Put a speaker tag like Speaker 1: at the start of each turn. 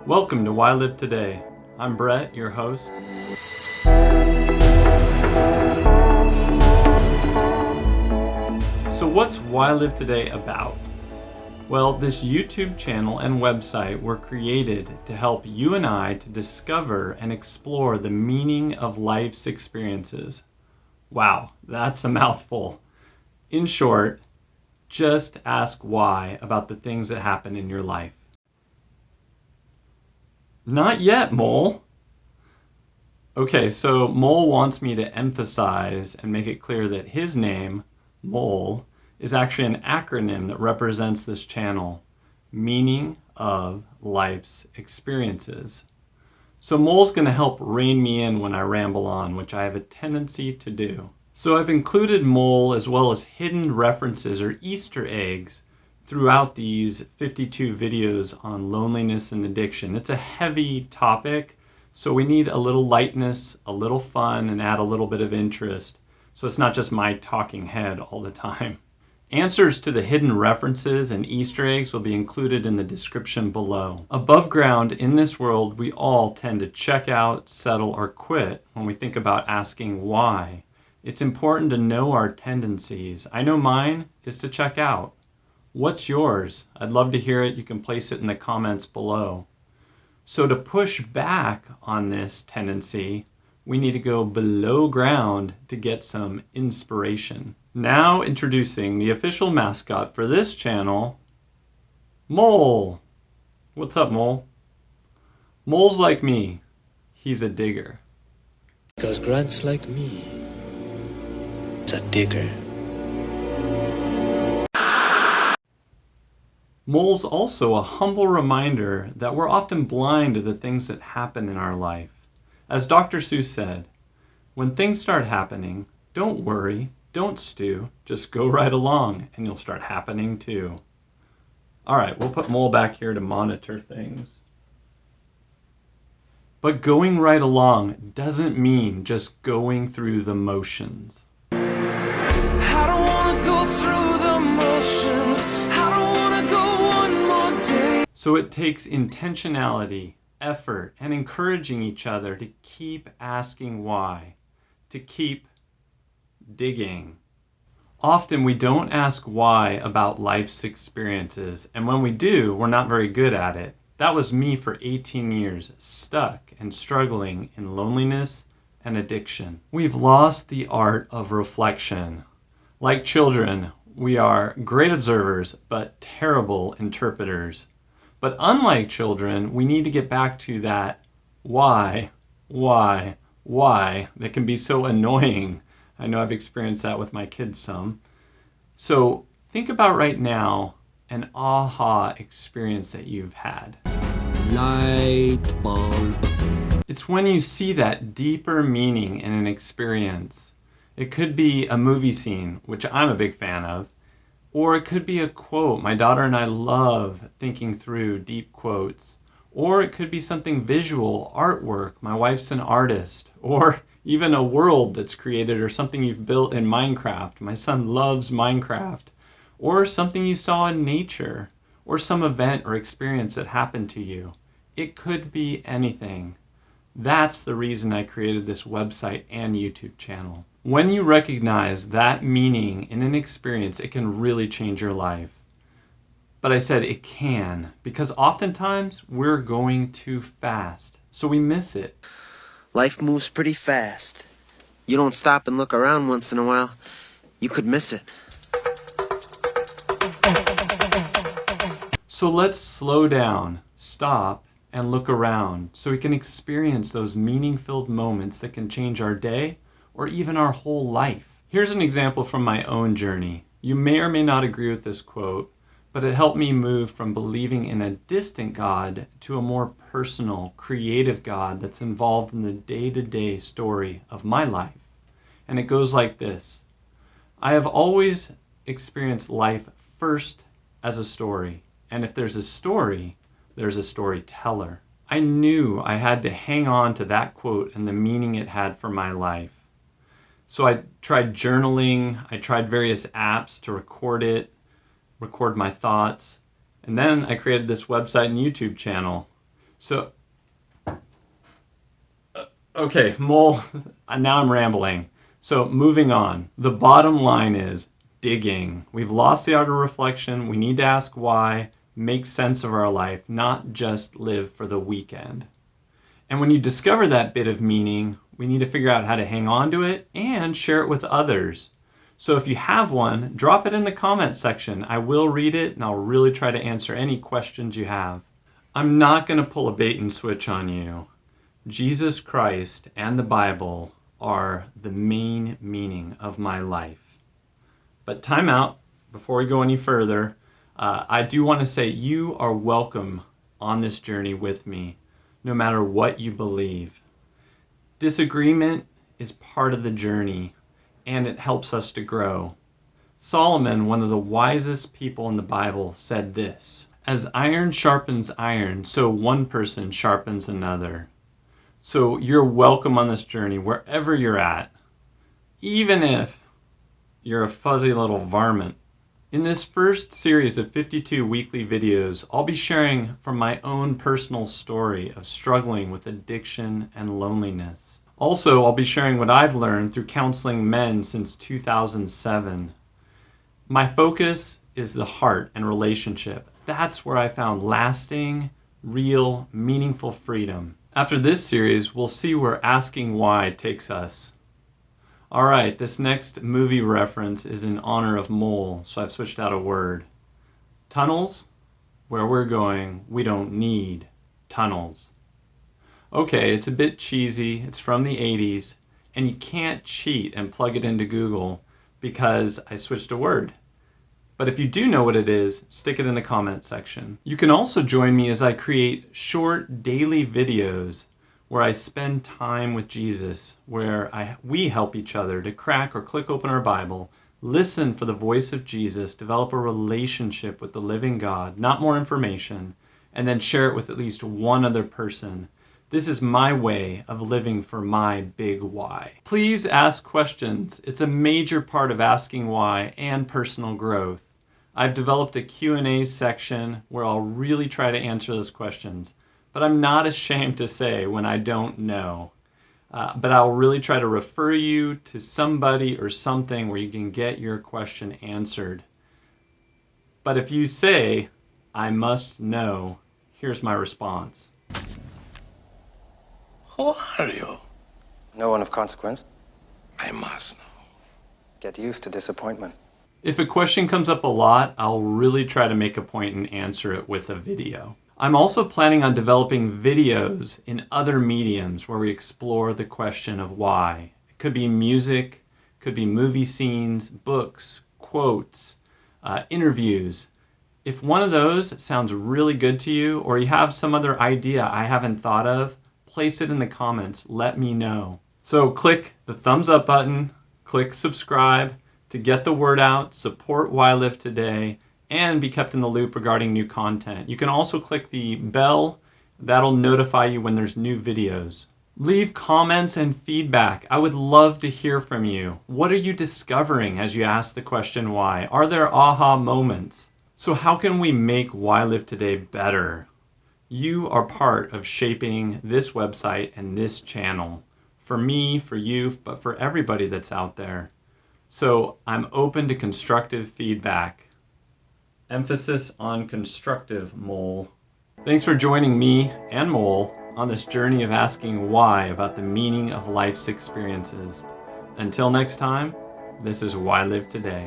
Speaker 1: Welcome to Why Live Today. I'm Brett, your host. So what's Why Live Today about? Well, this YouTube channel and website were created to help you and I to discover and explore the meaning of life's experiences. Wow, that's a mouthful. In short, just ask why about the things that happen in your life. Not yet, Mole. Okay, so Mole wants me to emphasize and make it clear that his name, Mole, is actually an acronym that represents this channel, meaning of life's experiences. So Mole's going to help rein me in when I ramble on, which I have a tendency to do. So I've included Mole as well as hidden references or Easter eggs throughout these 52 videos on loneliness and addiction. It's a heavy topic, so we need a little lightness, a little fun, and add a little bit of interest, so it's not just my talking head all the time. Answers to the hidden references and Easter eggs will be included in the description below. Above ground, in this world, we all tend to check out, settle, or quit when we think about asking why. It's important to know our tendencies. I know mine is to check out. What's yours? I'd love to hear it. You can place it in the comments below. So to push back on this tendency, we need to go below ground to get some inspiration. Now introducing the official mascot for this channel, Mole. What's up, Mole? Mole's like me. He's a digger.
Speaker 2: Because Grant's like me. It's a digger.
Speaker 1: Mole's also a humble reminder that we're often blind to the things that happen in our life. As Dr. Seuss said, when things start happening, don't worry, don't stew, just go right along and you'll start happening too. Alright, we'll put Mole back here to monitor things. But going right along doesn't mean just going through the motions.
Speaker 3: I don't wanna go through the motions. I don't wanna go one more day.
Speaker 1: So it takes intentionality, effort, and encouraging each other to keep asking why, to keep digging. Often we don't ask why about life's experiences, and when we do, we're not very good at it. That was me for 18 years, stuck and struggling in loneliness and addiction. We've lost the art of reflection. Like children, we are great observers, but terrible interpreters. But unlike children, we need to get back to that why that can be so annoying. I know I've experienced that with my kids some. So think about right now an aha experience that you've had.
Speaker 2: Light bulb.
Speaker 1: It's when you see that deeper meaning in an experience. It could be a movie scene, which I'm a big fan of, or it could be a quote. My daughter and I love thinking through deep quotes. Or it could be something visual, artwork. My wife's an artist. Or even a world that's created or something you've built in Minecraft. My son loves Minecraft. Or something you saw in nature. Or some event or experience that happened to you. It could be anything. That's the reason I created this website and YouTube channel. When you recognize that meaning in an experience, it can really change your life. But I said it can, because oftentimes we're going too fast, so we miss it.
Speaker 4: Life moves pretty fast. You don't stop and look around once in a while, you could miss it.
Speaker 1: So let's slow down, stop, and look around so we can experience those meaning-filled moments that can change our day or even our whole life. Here's an example from my own journey. You may or may not agree with this quote, but it helped me move from believing in a distant God to a more personal, creative God that's involved in the day-to-day story of my life. And it goes like this. I have always experienced life first as a story. And if there's a story, there's a storyteller. I knew I had to hang on to that quote and the meaning it had for my life. So I tried journaling, I tried various apps to record my thoughts, and then I created this website and YouTube channel. So, okay, Mole, now I'm rambling. So moving on, the bottom line is digging. We've lost the art of reflection. We need to ask why, make sense of our life, not just live for the weekend. And when you discover that bit of meaning, we need to figure out how to hang on to it and share it with others. So if you have one, drop it in the comment section. I will read it and I'll really try to answer any questions you have. I'm not going to pull a bait and switch on you. Jesus Christ and the Bible are the main meaning of my life. But time out, before we go any further, I do want to say you are welcome on this journey with me, no matter what you believe. Disagreement is part of the journey, and it helps us to grow. Solomon, one of the wisest people in the Bible, said this: "As iron sharpens iron, so one person sharpens another." So you're welcome on this journey wherever you're at, even if you're a fuzzy little varmint. In this first series of 52 weekly videos, I'll be sharing from my own personal story of struggling with addiction and loneliness. Also, I'll be sharing what I've learned through counseling men since 2007. My focus is the heart and relationship. That's where I found lasting, real, meaningful freedom. After this series, we'll see where asking why takes us. Alright, this next movie reference is in honor of Mole, so I've switched out a word. Tunnels? Where we're going, we don't need tunnels. Okay, it's a bit cheesy, it's from the 80s, and you can't cheat and plug it into Google because I switched a word. But if you do know what it is, stick it in the comment section. You can also join me as I create short daily videos where I spend time with Jesus, where we help each other to crack or click open our Bible, listen for the voice of Jesus, develop a relationship with the living God, not more information, and then share it with at least one other person. This is my way of living for my big why. Please ask questions. It's a major part of asking why and personal growth. I've developed a Q&A section where I'll really try to answer those questions, but I'm not ashamed to say when I don't know. But I'll really try to refer you to somebody or something where you can get your question answered. But if you say, "I must know," here's my response.
Speaker 5: Who are you?
Speaker 6: No one of consequence.
Speaker 5: I must know.
Speaker 6: Get used to disappointment.
Speaker 1: If a question comes up a lot, I'll really try to make a point and answer it with a video. I'm also planning on developing videos in other mediums where we explore the question of why. It could be music, could be movie scenes, books, quotes, interviews. If one of those sounds really good to you, or you have some other idea I haven't thought of, place it in the comments, let me know. So click the thumbs up button, click subscribe to get the word out, support Why Live Today, and be kept in the loop regarding new content. You can also click the bell, that'll notify you when there's new videos. Leave comments and feedback. I would love to hear from you. What are you discovering as you ask the question why? Are there aha moments? So how can we make Why Live Today better? You are part of shaping this website and this channel. For me, for you, but for everybody that's out there. So I'm open to constructive feedback. Emphasis on constructive, Mole. Thanks for joining me and Mole on this journey of asking why about the meaning of life's experiences. Until next time, this is Why Live Today.